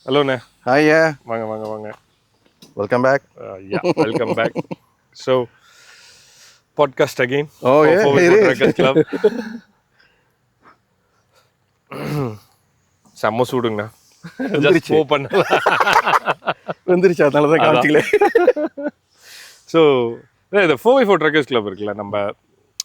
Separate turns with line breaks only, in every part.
ஹலோண்ணே.
ஹாய்யா.
வாங்க.
Welcome back.
Welcome back. So podcast again.
Club.
செம்ம சூடுங்கண்ணா.
வந்துருச்சு, அதனால தான் காமிச்சிக்கல.
ஸோ இந்த 4x4 ட்ரக்கர்ஸ் கிளப் இருக்குல்ல,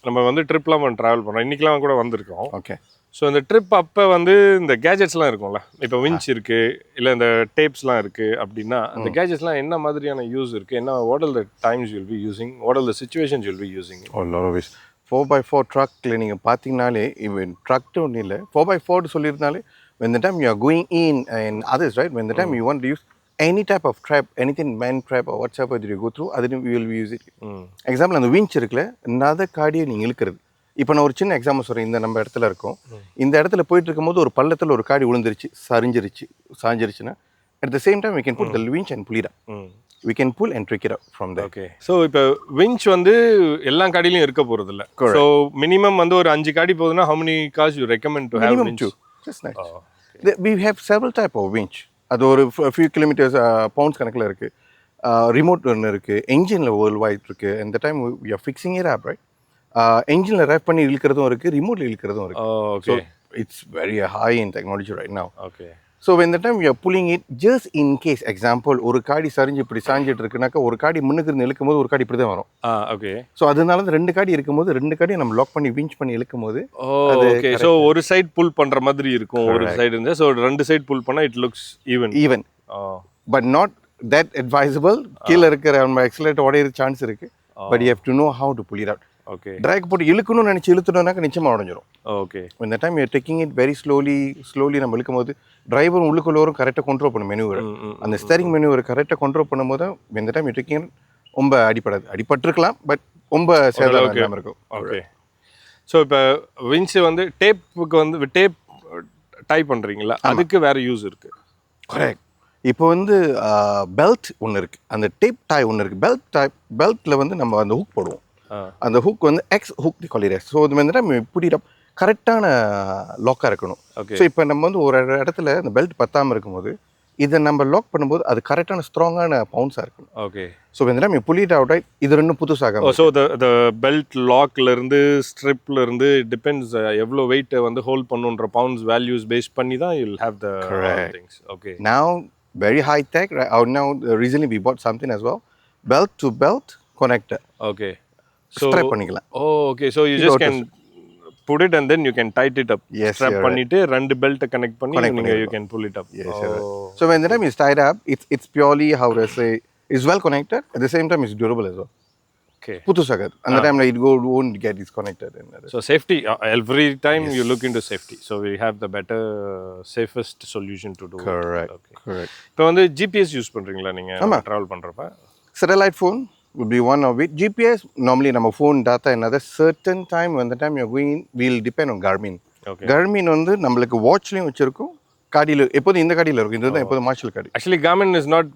நம்ம வந்து ட்ரிப்லாம் ட்ராவல் பண்ணுறோம். இன்றைக்கெலாம் கூட வந்திருக்கோம்.
ஓகே.
ஸோ இந்த ட்ரிப் அப்போ வந்து இந்த கேஜெட்ஸ்லாம் இருக்கும்ல, இப்போ விஞ்ச் இருக்குது, இல்லை இந்த டேப்ஸ்லாம் இருக்குது அப்படின்னா, அந்த கேஜெட்ஸ்லாம் என்ன மாதிரியான யூஸ் இருக்குது, என்ன what are the times you'll be using, what are the situations you'll be using?
Always 4x4 ட்ரக்கில் நீங்கள் பார்த்தீங்கனாலே, இவன் ட்ரக் ஒன்றும் இல்லை, 4x4 சொல்லியிருந்தாலே, when the time you are going in and others, right, when the time you want to use any type of trap, anything man trap or whatever that you go through, அது we will use it. Example அந்த winch இருக்குல்ல, another காடியை நீங்கள் இழுக்கிறது. இப்போ நான் ஒரு சின்ன example சொல்கிறேன். இந்த நம்ம இடத்துல இருக்கோம், இந்த இடத்துல போயிட்டு இருக்கும்போது ஒரு பள்ளத்தில் ஒரு காடி விழுந்துருச்சு, சாஞ்சிருச்சுன்னா, at the same time we can put the winch and pull it up. We can pull and trick it up from there.
Okay. So இப்போ winch வந்து எல்லா காடியிலும் இருக்க போறது இல்ல. So மினிமம் வந்து ஒரு 5 காடி போகுதுன்னா how many cars you recommend to have winch?
Just nice. We have several type of winch. அது ஒரு few kilometers pounds கணக்கில் இருக்கு. ரிமோட் ஒன்று இருக்கு, என்ஜினில் வேர்ல்ட் வைட் இருக்கு. and the time we are fixing it up, right? என்ஜினில் wrap பண்ணி இழுக்கிறதும் இருக்குது, ரிமோட்டில் இழுக்கிறதும் இருக்குது. So it's very high in technology right now.
Okay.
So when the time we are pulling it, just in case, example ஒரு காடி சரிஞ்சு இப்படி சாஞ்சிட்டு இருக்குனாக்கா, ஒரு காடி முன்னுக்கு இருந்து இழுக்கும் போது ஒரு காடி இப்படி தான் வரும்.
ஓகே.
ஸோ அதனால தான் 2 காடி இருக்கும்போது 2 காடியை நம்ம லாக் பண்ணி விஞ்ச் பண்ணி இழுக்கும் போது,
ஓகே. ஸோ ஒரு சைட் புல் பண்ணுற மாதிரி இருக்கும், ஒரு சைடு இருந்தால். ஸோ 2 சைட் புல் பண்ணால் it looks even.
But not that advisable. கீழே இருக்கிற நம்ம எக்ஸலேட்டர் உடையிற சான்ஸ் இருக்குது. But you have to know how to pull it out.
Okay.
Track போட்டு இழுக்கணும்னு நினச்சி இழுத்துட்டோம்னாக்க நிச்சயமாக உடஞ்சிரும்.
ஓகே.
இந்த time you taking it very slowly நம்ம இழுக்கும் போது டிரைவரும் உள்ளுக்குள்ளவரும் கரெக்டாக கண்ட்ரோல் பண்ணும் மெனுவை. அந்த ஸ்டேரிங் மெனுவை கரெக்டாக கண்ட்ரோல் பண்ணும்போது இந்த டைம் யூ டேக்கிங் ரொம்ப அடிபட்டிருக்கலாம், பட் ரொம்ப சேதம் இருக்கும்.
ஓகே. ஸோ இப்போ விஞ்ச் வந்து டேப்புக்கு வந்து டேப் டை பண்ணுறீங்களா, அதுக்கு வேறு யூஸ் இருக்குது?
கரெக்ட். இப்போ வந்து பெல்ட் ஒன்று இருக்குது, அந்த டேப் டை ஒன்று இருக்குது. பெல்ட்டில் வந்து நம்ம அந்த ஹுக் போடுவோம். அந்த ஹுக் வந்து எக்ஸ் ஹுக் காலிடேஸ். ஸோ இது வந்து நம்ம புடிட் அப் கரெக்டான லாக்காக இருக்கணும். ஸோ இப்போ நம்ம வந்து ஒரு இடத்துல அந்த பெல்ட் பத்தாமல் இருக்கும்போது இதை நம்ம லாக் பண்ணும்போது அது கரெக்டான ஸ்ட்ராங்கான பவுன்ஸாக இருக்கணும்.
ஓகே.
ஸோ இந்த நம்ம புலிட் அவுட் ஆகி இது ரெண்டும் புதுசாக.
ஸோ த பெல்ட் லாக்லேருந்து ஸ்ட்ரிப்லேருந்து டிபெண்ட்ஸ் எவ்வளோ வெயிட்டை வந்து ஹோல்ட் பண்ணுன்ற பவுண்ட்ஸ் வேல்யூஸ் பேஸ் பண்ணி தான் you will have the things. Okay.
Now very high tech. Now recently we put something as well, belt to belt connector.
Okay.
Strap பண்ணிக்கலாம்.
Okay. So you just can put it and then you can tight it up. Strap பண்ணிட்டு ரெண்டு belt connect பண்ணி நீங்க you can pull it up.
So when the time is tied up, it's purely, how to say, it's well connected, at the same time it's durable as well.
Okay.
புதுசாக அந்த டைம்ல it won't get disconnected.
So safety, every time you look into safety, so we have the better safest solution to do.
Correct.
Okay.
Correct.
இப்போ வந்து GPS use பண்றீங்களா நீங்க travel பண்றப்ப?
Satellite phone would be one of it. GPS, normally நம்ம phone data another certain time, when the time you're going in, will depend on Garmin.
Okay.
Garmin வந்து நம்மளுக்கு வாட்ச்லயும் வச்சிருக்கும், காடியில் எப்போதும் இந்த காடியில் இருக்கும். இதுதான் எப்போதும் மார்ஷல் காடி.
Actually Garmin is not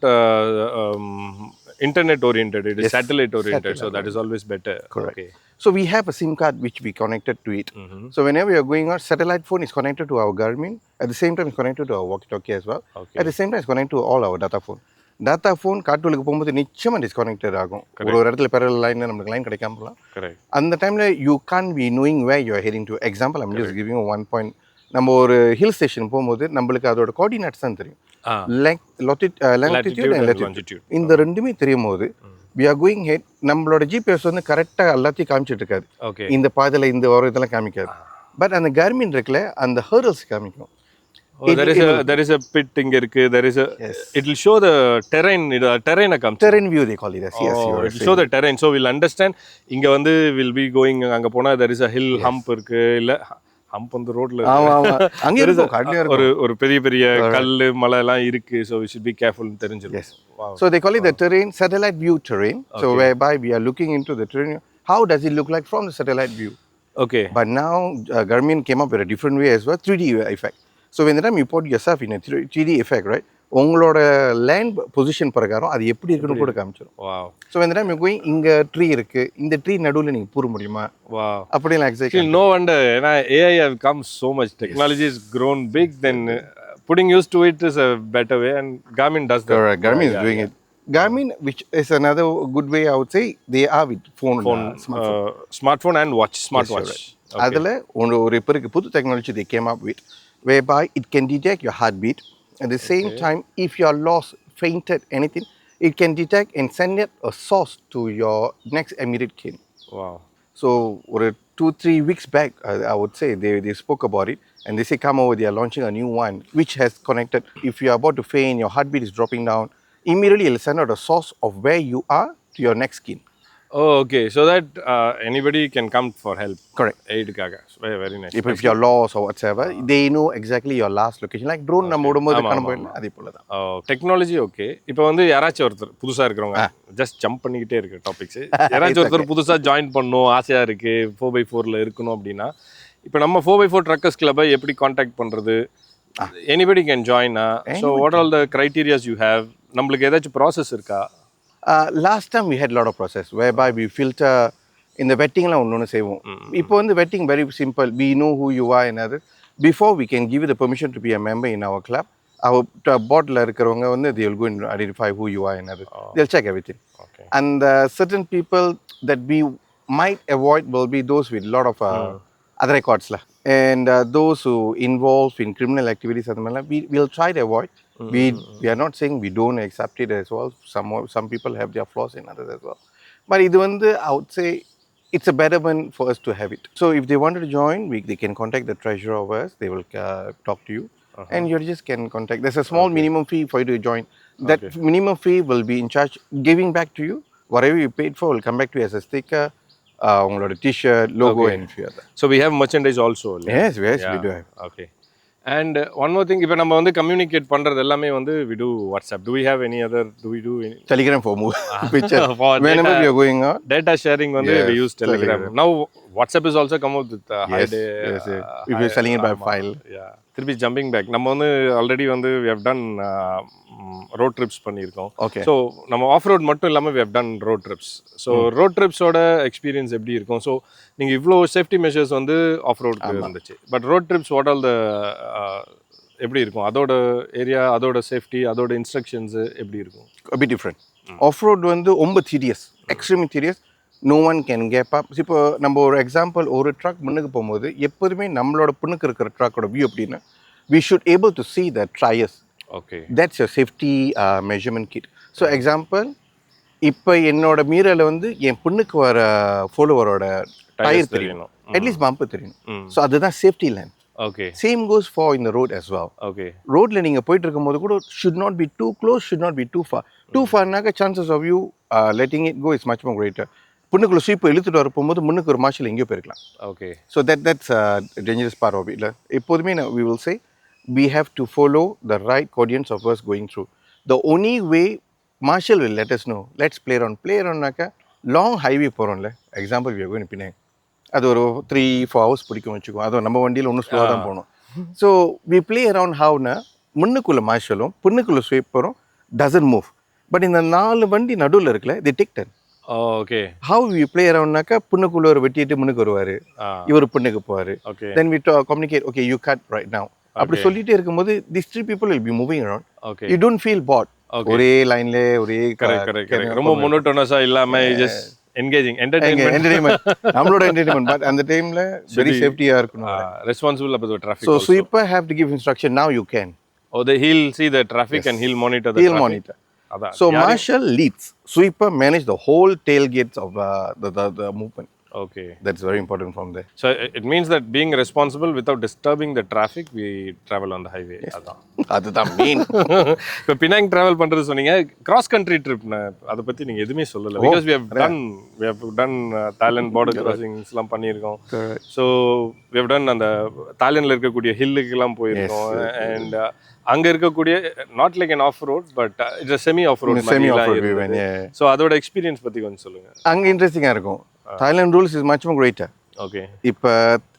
internet oriented, it is satellite oriented, so that is always better.
Correct.
Okay.
So we have a SIM card which we connected to it. So whenever you're going out, satellite phone is connected to our Garmin, at the same time it's connected to our walkie-talkie as well.
Okay.
At the same time it's connected to all our data phone. Data phone காட்டுவலுக்கு போகும்போது நிச்சயமாக disconnected ஆகும். ஒரு இடத்துல Borrell line நம்மளுக்கு line கிடைக்காம போகலாம். அந்த டைமில் you can be knowing way you are heading to. Example I'm just giving one point. நம்ம ஒரு ஹில் ஸ்டேஷன் போகும்போது நம்மளுக்கு அதோட கோஆர்டினேட்ஸ் தான் தெரியும். லாங்கிடியூட் அண்ட் லாட்டிடியூட் இந்த ரெண்டுமே தெரியும் போது we are going head, நம்மளோட ஜிபிஎஸ் வந்து கரெக்டாக எல்லாத்தையும் காமிச்சிட்டு இருக்காது. இந்த பாதையில் இந்த வர இதெல்லாம் காமிக்காது. பட் அந்த கர்மின் இருக்குல்ல, அந்த ஹர்டல்ஸ் காமிக்கும்.
There is a pit இங்க இருக்கு, there is a it will show the terrain
terrain view they call it as. Yes,
it will show the terrain, so we'll understand இங்க வந்து will be going, அங்க போனா there is a hill hump இருக்கு, இல்ல hump வந்து ரோட்ல
அங்க இருக்கு,
ஒரு பெரிய பெரிய கல்லு மலை எல்லாம் இருக்கு, so we should be careful னு தெரிஞ்சிரும்.
Yes. So they call it the terrain, satellite view terrain. So whereby we are looking into the terrain, how does it look like from the satellite view.
Okay.
But now Garmin came up with a different way as well, 3D effect. So when the time you put yourself in a 3D effect, right, உங்களோட land position பிரகாரம் அது எப்படி இருக்குன்னு கூட காமிச்சிடும்.
Wow.
So இந்த time going இங்கே tree இருக்குது, இந்த ட்ரீ நடுவில் நீங்கள் பூர முடியுமா,
வாவ்.
அப்படிலாம் எக்ஸாக்ட்லி.
நோ வண்டர், ஏன்னா AI have come so much, technology has grown big, then putting used to it is a better way, and Garmin does that.
Correct. Garmin is doing it. Garmin, which is another good way, I would say, they are with
smartphone and watch, smartwatch.
அதில் ஒரு இப்போ இருக்கு புது technology they came up with, whereby it can detect your heartbeat. At the same time, if you are lost, fainted, anything, it can detect and send it a source to your next immediate kin.
Wow.
So, ஒரு 2-3 weeks back, I would say, they spoke about it, and they say, come over, they are launching a new one, which has connected. If you are about to faint, your heartbeat is dropping down, immediately it will send out a source of where you are to your next kin.
Oh, okay. So that anybody can come for help.
Correct.
Aid-kaga. Very, very nice.
If you're lost or whatsoever, they know exactly your last location. Like drone நம்ம ஓடும்போது காணப்போயிடல அதே போல தான்.
Technology okay. இப்போ வந்து யாராச்சும் ஒருத்தர் புதுசாக இருக்கிறவங்க ஜஸ்ட் ஜம்ப் பண்ணிக்கிட்டே இருக்கு டாபிக்ஸ். யாராச்சும் ஒருத்தர் புதுசாக ஜாயின் பண்ணணும் ஆசையாக இருக்குது 4x4ல இருக்கணும் அப்படின்னா, இப்போ நம்ம 4x4 ட்ரக்கர்ஸ் கிளப்பை எப்படி காண்டாக்ட் பண்ணுறது? Anybody can join. So what all the criterias you have? நம்மளுக்கு ஏதாச்சும் ப்ராசஸ் இருக்கா?
Last time we had a lot of process whereby we filter in the vetting la onnu seivom. Ipo the vetting very simple. We know who you are and others. Before we can give you the permission to be a member in our club, our board la irukravanga vandu they will go and identify who you are and others. They'll check everything.
Okay.
And certain people that we might avoid will be those with a lot of other records la. And those who involved in criminal activities we will try to avoid. We are not saying we don't accept it as well. Some people have their flaws in others as well. But idu vandu I would say it's a better one for us to have it. So if they wanted to join, they can contact the treasurer of us. They will talk to you, and you just can contact. There's a small minimum fee for you to join. That minimum fee will be in charge giving back to you. Whatever you paid for will come back to you as a sticker, உங்களோட t-shirt, logo and few other.
So we have merchandise also.
Yes, we do have.
Okay. And one more thing, இப்போ நம்ம வந்து communicate பண்றது எல்லாமே வந்து we do WhatsApp. Do we have any other? Do we do any?
Telegram for picture. Whenever we are going out.
Data sharing வந்து we use Telegram. Now WhatsApp is also come out with
yes. If you're selling it by file.
Yeah. திருப்பி jumping back. நம்ம வந்து already வந்து we have done road trips பண்ணியிருக்கோம்.
Okay.
So நம்ம off road மட்டும் இல்லாமல் we have done road trips. So road tripsோட experience எப்படி இருக்கும்? ஸோ நீங்கள் இவ்வளோ சேஃப்டி மெஷர்ஸ் வந்து ஆஃப் ரோடுக்கு இருந்துச்சு. But road trips what all the எப்படி இருக்கும்? அதோட ஏரியா, அதோட சேஃப்டி, அதோட இன்ஸ்ட்ரக்ஷன்ஸ் எப்படி இருக்கும்?
A bit different. Off road வந்து ரொம்ப serious, extremely serious. No one can keep up. இப்போ நம்ம ஒரு எக்ஸாம்பிள், ஒரு ட்ரக் முன்னுக்கு போகும்போது எப்போதுமே நம்மளோட பின்னுக்கு இருக்கிற ட்ரக்கோட வியூ அப்படின்னா we should able to see the tires.
Okay.
That's your safety measurement kit. So example, இப்போ என்னோட மீரல வந்து என் பின்னுக்கு வர ஃபாலோவரோட டயர் தெரியணும், அட்லீஸ்ட் பம்பு தெரியணும். ஸோ அதுதான் safety line.
Okay.
Same goes for in the road as well.
Okay.
ரோட்ல நீங்க போயிட்டு இருக்கும்போது கூட should not be too close, should not be too far. Too farனாக்க chances of you letting it go is much more greater. புண்ணுக்குள்ள சீப்பு இழுத்துட்டு வர போகும்போது முன்னுக்கு ஒரு மார்ஷல் எங்கேயோ போயிருக்கலாம்.
Okay.
So that's a dangerous part of it. எப்போதுமே we will say we have to follow the right coordinates of us going through. The only way marshal will let us know, let's play around long highway போகிறோம்ல, example we are going to Penang, அது ஒரு 3-4 hours பிடிக்கும் வச்சுக்கோம். அதுவும் நம்ம வண்டியில் ஒன்றும் ஸ்லோவாக தான் போகணும். So we play around howனா முன்னுக்குள்ள மார்ஷலும் பின்னுக்குள்ள ஸ்வீப்பரும் doesn't move. But இந்த 4 வண்டி நடுவில் இருக்குல்ல, they take turn.
Okay.
how we play aroundனாக்கா பின்னுக்குள்ள ஒரு வெட்டிட்டு முன்னுக்கு வருவார், இவர் பின்னுக்கு போவார். then we communicate, okay you cut right now. அப்படி சொல்லிட்டே இருக்கும்போது these 3 people will be moving around.
Okay.
You don't feel bored. ஒரே லைன்ல ஒரே
கரெக்ட் ரொம்ப மோனோட்டோனஸா இல்லாம ஜஸ்ட் என்கேஜிங்
என்டர்டெயின்மென்ட் நம்மளோட என்டர்டெயின்மென்ட். பட் அந்த டைம்ல வெரி சேஃப்டியா இருக்கணும்,
responsible about the traffic.
So sweeper have to give instruction, now you can.
Oh, he'll see the traffic and he'll monitor the
traffic.
He'll
monitor. So marshal leads, sweeper manage the whole tailgates of the movement.
Okay.
That's very important from there.
So it means that being responsible without disturbing the traffic, we travel on the highway.
அதுதான் main.
இப்போ Penang travel பண்றது சொன்னீங்க, cross country trip, அதை பத்தி நீங்க எதுவுமே சொல்லல. Because we have done Thailand border crossings எல்லாம் பண்ணியிருக்கோம். So we have done அந்த தாய்லாந்துல இருக்கக்கூடிய ஹில்லுக்கு எல்லாம் போயிருக்கோம். அண்ட் அங்க இருக்கக்கூடிய not like an off road but it's a semi off road. So அதோட எக்ஸ்பீரியன்ஸ் பத்தி கொஞ்சம் சொல்லுங்க.
அங்க இன்ட்ரெஸ்டிங்கா இருக்கும். Thailand rules is much more greater.
Okay.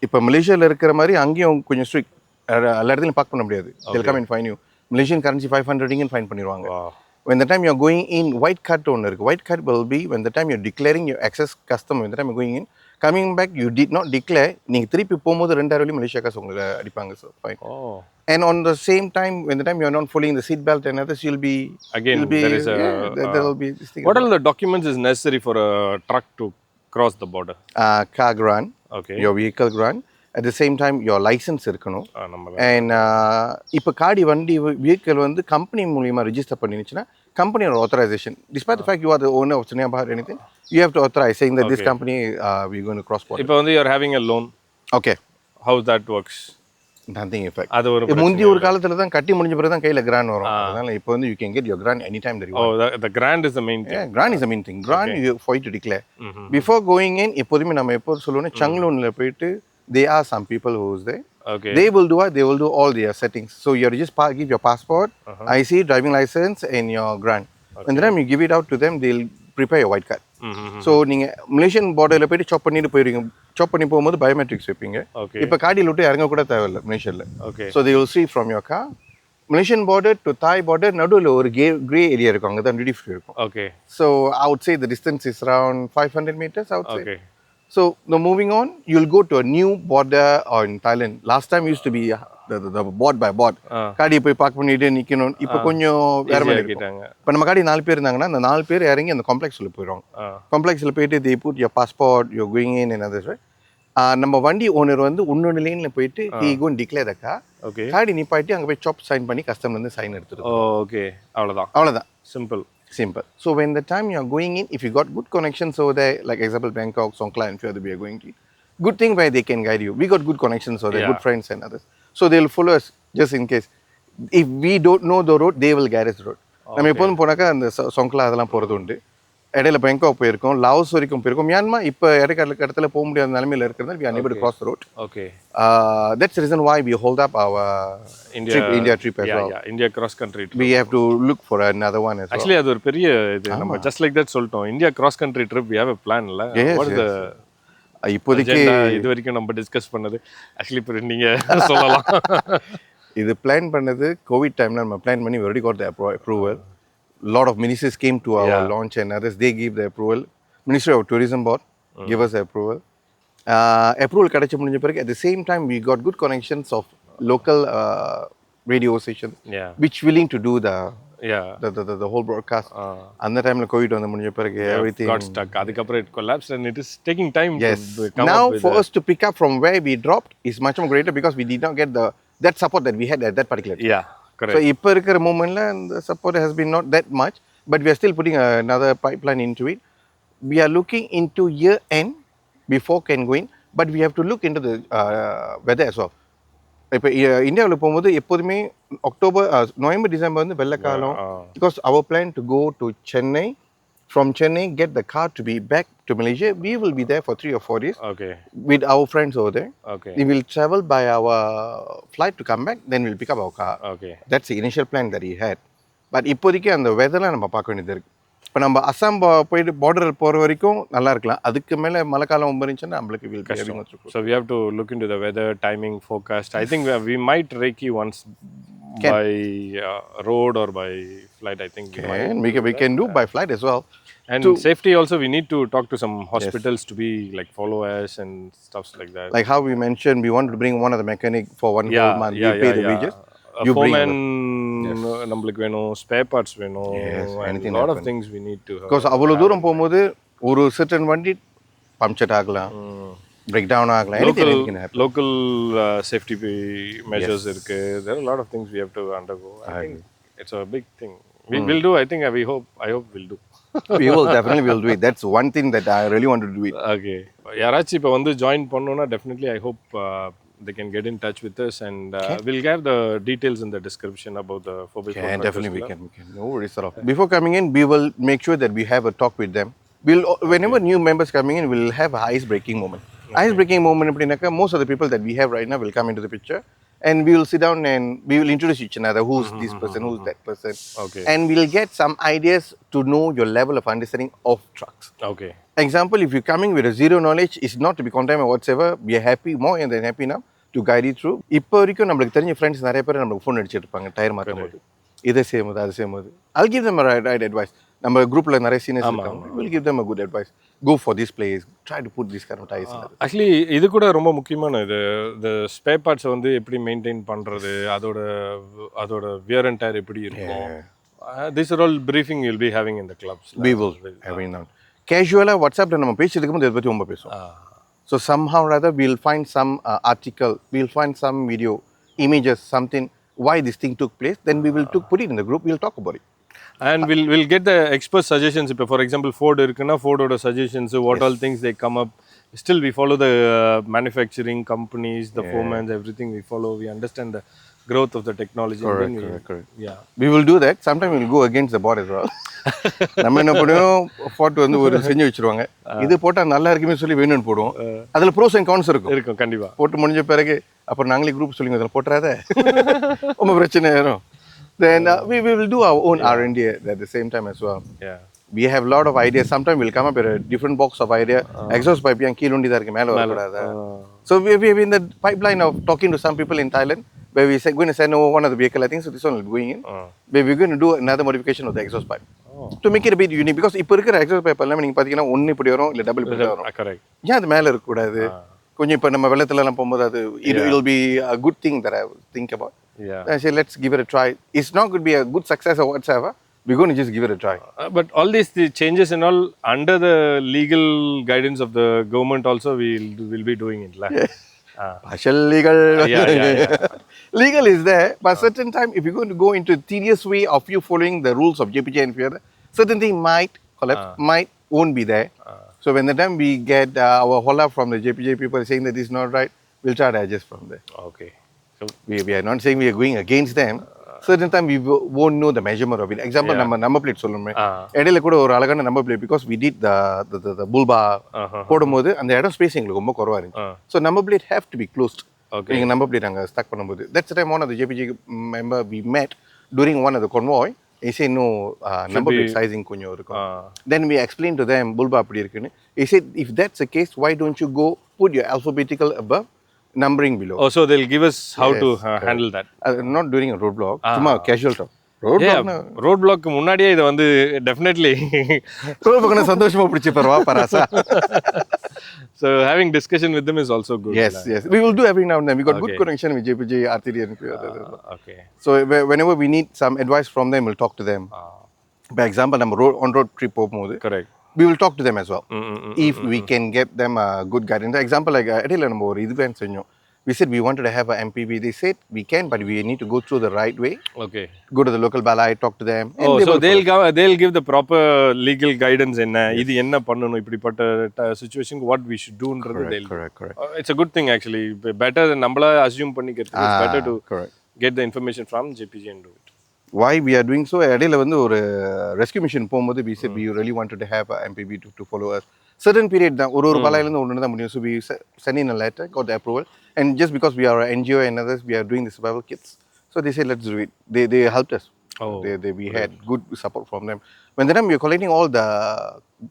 இப்போ மலேசியாவில் இருக்கிற மாதிரி அங்கேயும் கொஞ்சம் ஸ்ட்ரிக்ட், எல்லா இடத்துலையும் பார்க் பண்ண முடியாது. They'll come and find you. Malaysian currency 500 ringgit fine பண்ணிடுவாங்க.
Wow.
When the time you're going in, white card ஒன்று இருக்கு. White card will be when the time you're declaring your excess custom, when the time you're going in, coming back you did not declare, நீங்கள் திருப்பி போகும்போது 2000 வெள்ளி Malaysia காசு உங்களுக்கு அடிப்பாங்க sir fine.
Oh.
And on the same time, when the time you're not following the seat belt and others,
Again, there is a.
there will be this thing.
What are the documents is necessary for a truck to cross the border?
Car grant,
Okay.
your vehicle grant, at the same time your license இருக்கணும்.
நம்ம
And இப்போ காடி வண்டி vehicle வந்து company மூலியமாக register பண்ணிருச்சுன்னா கம்பெனியோட authorization. Despite the fact you are the owner of Chennai or anything, you have to authorize saying that this company we're going to cross border.
இப்போ வந்து you are having a loan.
Okay.
How that works?
Nothing effect.
அது ஒரு
முந்தி ஒரு காலத்துல தான் கட்டி முடிஞ்ச பிறகு தான் கையில கிராண்ட் வரும். அதனால இப்போ வந்து you can get your grant anytime that you want.
Oh, the grant is the main thing.
Yeah, grant is the main thing. Grant you for you to declare. Before going in, எப்போதுமே நம்ம எப்போ சொல்லுவோம்னா சங்லூன்ல போயிட்டு there are some people who is there.
Okay.
They will do what? They will do all their settings. So you have to just give your passport, IC, driving license and your grant. And then you give it out to them, they'll prepare your white card. So நீங்க Malaysian பார்டர்ல போயிட்டு சாப் பண்ணிட்டு போயிருவீங்க. சாப் பண்ணி போகும்போது biometrics வைப்பீங்க. இப்போ காடியில் விட்டு இறங்க கூட தேவையில்லை மலேசியாவில். So they will see from your car. Malaysian border to Thai border நடுவில் ஒரு gray area இருக்கும், அங்கே தான் duty free இருக்கும்.
Okay.
So I would say the distance is around 500 meters, I would say.
Okay.
So now moving on, you'll go to a new border in Thailand. Last time used to be the board by board. காடியை போய் park பண்ணிட்டு நிற்கணும். இப்போ கொஞ்சம் வேற மாதிரி இருக்கும். இப்போ நம்ம காடி 4 பேர் இருந்தாங்கன்னா அந்த 4 பேர் இறங்கி அந்த காம்ப்ளெக்ஸில் போயிடுவாங்க. காம்ப்ளெக்ஸில் போயிட்டு they put your passport, you're going in and others, right? நம்ம வண்டி ஓனர் வந்து இன்னொன்று லேனில் போயிட்டு he go and declare the car.
Okay.
காடி நிப்பாட்டி அங்கே போய் சாப் சைன் பண்ணி கஸ்டம்லேருந்து சைன் எடுத்துருக்கோம்.
ஓகே, அவ்வளோதான். Simple.
So when the time you are going in, if you got good connections over there, like example Bangkok, Songkhla and few other we are going to, good thing where they can guide you. We got good connections over there, good friends and others. So they will follow us just in case. If we don't know the road, they will guide us the road. நம்ம எப்போதும் போனாக்கா அந்த Songkhla அதெல்லாம் போகிறது உண்டு. இடையில Bangkok போயிருக்கோம், Laos வரைக்கும் போயிருக்கோம். மியான்மர் இப்போ இடத்துல போக முடியாத நிலைமையில் இருக்கிறதால we are unable to cross the road.
Okay.
That's the reason why we hold up our India trip as well.
Yeah, India cross country trip.
We have to look for another one as well.
Actually அது ஒரு பெரிய இது நம்ம just like that சொல்லிட்டோம். India cross country trip we have a plan இல்ல. What is the இப்போதைக்கு இது வரைக்கும் நம்ம டிஸ்கஸ் பண்ணது ஆக்சுவலி இப்போ நீங்க சொல்லலாம்.
இது பிளான் பண்ணது கோவிட் டைம்ல நம்ம பிளான் பண்ணி already got the approval. Lot of ministers came to our launch and others, they gave the approval. Ministry of Tourism Board give us the approval. Approval கிடைச்ச முடிஞ்ச பிறகு at the same time we got good connections of local radio stations which willing to do the whole broadcast. அந்த டைம்ல Covid வந்து முடிஞ்ச பிறகு everything
got stuck. அதுக்கப்புறம் it collapsed and it is taking time
yes.
to come
now
up with
for us to pick up from where we dropped is much more greater because we did not get that support that we had at that particular time.
Yeah. Correct.
So இப்போ இருக்கிற மூமெண்ட்ல the support has been not that much, but we are still putting another pipeline into it. We are looking into year end before can go in, but we have to look into the weather as well. இப்போ இந்தியாவில் போகும்போது எப்போதுமே November December வந்து வெள்ளக்காலம் because our plan to go to Chennai, from Chennai get the car to be back to Malaysia. We will be there for 3 or 4 days.
Okay.
With our friends over there.
Okay.
We will travel by our flight to come back, then we'll pick up our car.
Okay.
That's the initial plan that he had. But இப்போதைக்கு அந்த வெதர்லாம் நம்ம பார்க்க வேண்டியது இருக்கு. இப்போ நம்ம அசாம் போயிட்டு border போகிற வரைக்கும் நல்லா இருக்கலாம், அதுக்கு மேலே மழை காலம் இருந்துச்சுன்னா நம்மளுக்கு will be having much.
So we have to look into the weather, timing, forecast. I think we might reiki once by road or by flight. I think
we can do by flight as well.
And safety also, we need to talk to some hospitals to be like follow us and stuff like that.
Like how we mentioned, we want to bring one of the mechanic for one whole month. We pay the wages.
You bring நம்மளுக்கு வேணும், spare parts வேணும், and a lot of things we need to have.
Because அவ்வளோ தூரம் போகும்போது ஒரு certain வண்டி பம்ப்சர் ஆகலாம், break down ஆகலாம், anything can happen.
Local safety measures இருக்கு. There are a lot of things we have to undergo. I think it's a big thing. We will do. I think I hope we'll do.
We will definitely do it. That's one thing that I really want to do it.
Okay. யாராச்சும் இப்போ வந்து join பண்ணனும்னா definitely I hope they can get in touch with us and we'll give the details in the description about the 4x4.
Yeah, definitely we can. No worries, sir. Before coming in, we will make sure that we have a talk with them. Whenever new members coming in, we'll have an ice-breaking moment. Ice-breaking moment அப்படினாக்கா most of the people that we have right now will come into the picture and we will sit down and we will introduce each another. Who's this person? Who's that person?
Okay.
And we'll get some ideas to know your level of understanding of trucks.
Okay.
Example, if you're coming with a zero knowledge, it's not to be condemned or whatsoever. We are happy, more than happy now, to guide you through. இப்போ வரைக்கும் நம்மளுக்கு தெரிஞ்ச friends நிறைய பேர் நம்மளுக்கு phone அடிச்சிட்டு இருப்பாங்க tyre மாற்றும் போது, இதை செய்யும்போது அது செய்யும்போது. I'll give them a right advice. நம்ம குரூப்ல நிறைய சீனியர்ஸ் இருக்காங்க. We'll give them a good advice. Go for this place. Try to put this kind of tires.
Actually இது கூட ரொம்ப முக்கியமான இது, இந்த ஸ்பேர் பார்ட்ஸை வந்து எப்படி மெயின்டைன் பண்ணுறது, அதோட வியர் அண்ட் டயர் எப்படி இருக்கும். These are all briefing you'll be having in the clubs.
We will every now. Casually WhatsApp நம்ம பேசிட்டு இருக்கும்போது இதை பற்றி ரொம்ப பேசுவோம். So somehow or other we'll find some article, we'll find some video, images, something why this thing took place. Then we will put it in the group. We'll talk about it.
And we'll get the expert suggestions. If for example Ford irukna, Ford oda suggestions, what all things they come up. Still we follow the manufacturing companies, the foremen, everything we follow. We understand the growth of the technology.
Correct.
Yeah,
we will do that. Sometimes we'll go against the board as well. நம்ம என்ன பண்ணுவோம், Ford வந்து ஒரு செஞ்சு வச்சிருவாங்க, இது போட்டா நல்லா இருக்குமே சொல்லி வேணும்னு போடுவோம். அதுல ப்ரோஸ் அண்ட் கான்ஸ் இருக்கும்
கண்டிப்பா.
போட்டு முடிஞ்ச பிறகு அப்புறம் நாங்களே குரூப் சொல்லுங்க அதில் போட்டுறாத, ரொம்ப பிரச்சனை ஆயிரும். Then we will do our own R&D at the same time as well.
Yeah,
we have a lot of ideas. Sometimes we'll come up with a different box of idea. Exhaust pipe yang கீழ உண்டி தான் இருக்கு, மேல வரக்கூடாது. So we have in the pipeline of talking to some people in Thailand where we going to send over one of the vehicle. I think so this one will be going in. Where we're going to do another modification of the exhaust pipe to make it a bit unique, because இப்போ இருக்கிற exhaust pipe எல்லாம் நீங்க பாத்தீங்கன்னா ஒன்னு இப்படி வரும், இல்ல double இப்படி வரும்.
correct.
ஏன் அது மேல இருக்க கூடாது? கொஞ்சம் இப்போ நம்ம வெள்ளத்துல எல்லாம் போகும்போது அது it will be a good thing that I think about.
Yeah,
I say let's give it a try. It's not going to be a good success or whatsoever. We're going to just give it a try.
But all these the changes and all under the legal guidance of the government also we'll be doing it.
Partial legal.
Yeah.
Legal is there, but certain time if you're going to go into a tedious way of you following the rules of JPJ and fear, certain thing might collapse, won't be there. So when the time we get our holla from the JPJ people saying that this is not right, we'll try to adjust from there.
Okay.
So we are not saying we are going against them. Certain time we won't know the measurement of it. Example, number plate சொல்லுமே, இடையில கூட ஒரு அழகான number plate, because we did the bull bar போடும்போது அந்த இடம் space எங்களுக்கு ரொம்ப குறைவா இருந்துச்சு. So number plate have to be closed. நீங்க number plate அங்க ஸ்டக் பண்ணும்போது, that's the time one of the JPG member we met during one of the convoy. He said no, number plate sizing கொஞ்சம் இருக்கும். Then we explained to them bull bar அப்படி இருக்குன்னு. He said if that's the case, why don't you go put your alphabetical above, numbering below.
Oh, so they'll give us how to handle that.
Not during a roadblock, சும்மா casual talk.
roadblock முன்னாடியே இத வந்து definitely
roadblock சந்தோஷமா பிடிச்சு பரவா Barasa.
So having discussion with them is also good.
Yes. We will do every now and then. We got good connection with JPJ, RTD and
okay.
So whenever we need some advice from them, we'll talk to them. By example, நம்ம on-road trip போகும்போது,
correct,
we will talk to them as well. If we can get them a good guidance. Example, like இடையில நம்ம ஒரு இது plan செஞ்சோம். We said we wanted to have a MPV. They said we can, but we need to go through the right way.
Okay.
Go to the local balai, talk to them.
Oh, so they'll give the proper legal guidance என்ன இது என்ன பண்ணனும் இப்படிப்பட்ட situation what we should do ன்றது they'll.
Correct.
It's a good thing actually. Better than நம்மள assume பண்ணிக்கிறது. It's better to get the information from JPG and do it.
Why we are doing so? இடையில வந்து ஒரு rescue mission போகும்போது we said we really wanted to have a MPV to follow us. Certain period தான் ஒரு பலாயில இருந்து ஒன்னு தான் முடியும். So we sent in a letter, got the approval. And just because we are an NGO and others, we are doing the survival kits. So they said, let's do it. They helped us. We had good support from them. When the time we were collecting all the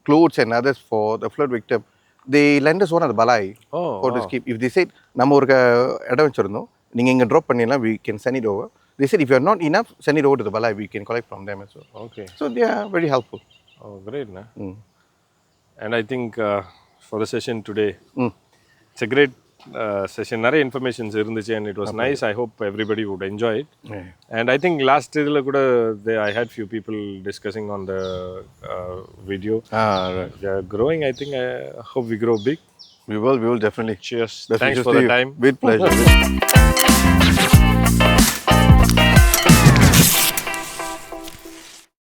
clothes and others for the flood victim, they lent us one of the balai for this keep. If they said, நம்ம ஒரு இடம் வச்சிருந்தோம், நீங்க இங்க drop பண்ணிடலாம், we can send it over. They said, if you are not enough, send it over to the balai. We can collect from them as well.
Okay.
So they are very helpful.
Oh, great. And I think for the session today, it's a great session. நிறைய informations இருந்துச்சு and it was nice. I hope everybody would enjoy it. And I think last இதுல கூட I had few people discussing on the video.
Right.
They are growing. I think I hope we grow big.
We will definitely.
Cheers.
Best
Thanks
wishes
for
to
the
you.
time.
With pleasure.